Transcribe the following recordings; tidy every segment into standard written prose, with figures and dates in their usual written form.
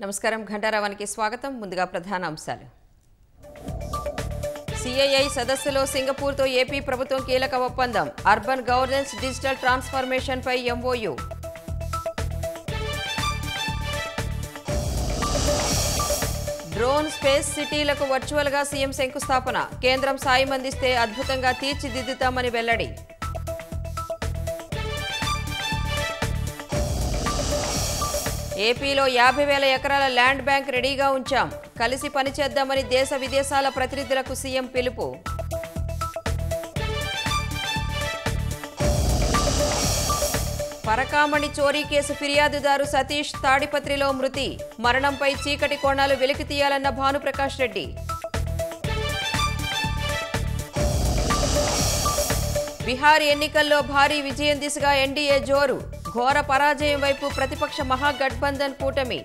నమస్కారం ఘంటారావానికి స్వాగతం. ముందుగా ప్రధాన అంశాలు. సిఐఐ సదస్సులో సింగపూర్తో ఏపీ ప్రభుత్వం కీలక ఒప్పందం. అర్బన్ గవర్నెన్స్ డిజిటల్ ట్రాన్స్ఫర్మేషన్ పై ఎంఓయు. డ్రోన్ స్పేస్ సిటీలకు వర్చువల్గా సీఎం శంకుస్థాపన. కేంద్రం సాయం అందిస్తే అద్భుతంగా తీర్చిదిద్దుతామని వెల్లడి. ఏపీలో 50,000 ఎకరాల ల్యాండ్ బ్యాంక్ రెడీగా ఉంచాం. కలిసి పనిచేద్దామని దేశ విదేశాల ప్రతినిధులకు సీఎం పిలుపు. పరకామణి చోరీ కేసు ఫిర్యాదుదారు సతీష్ తాడిపత్రిలో మృతి. మరణంపై చీకటి కోణాలు వెలికి తీయాలన్న భానుప్రకాష్ రెడ్డి. బీహార్ ఎన్నికల్లో భారీ విజయం దిశగా ఎన్డీఏ జోరు. ఘోర పరాజయం వైపు ప్రతిపక్ష మహాగఠబంధన్ కూటమి.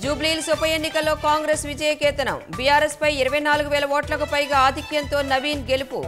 జూబ్లీహిల్స్ ఉప ఎన్నికల్లో కాంగ్రెస్ విజయకేతనం. బీఆర్ఎస్ పై 24,000 ఓట్లకు పైగా ఆధిక్యంతో నవీన్ గెలుపు.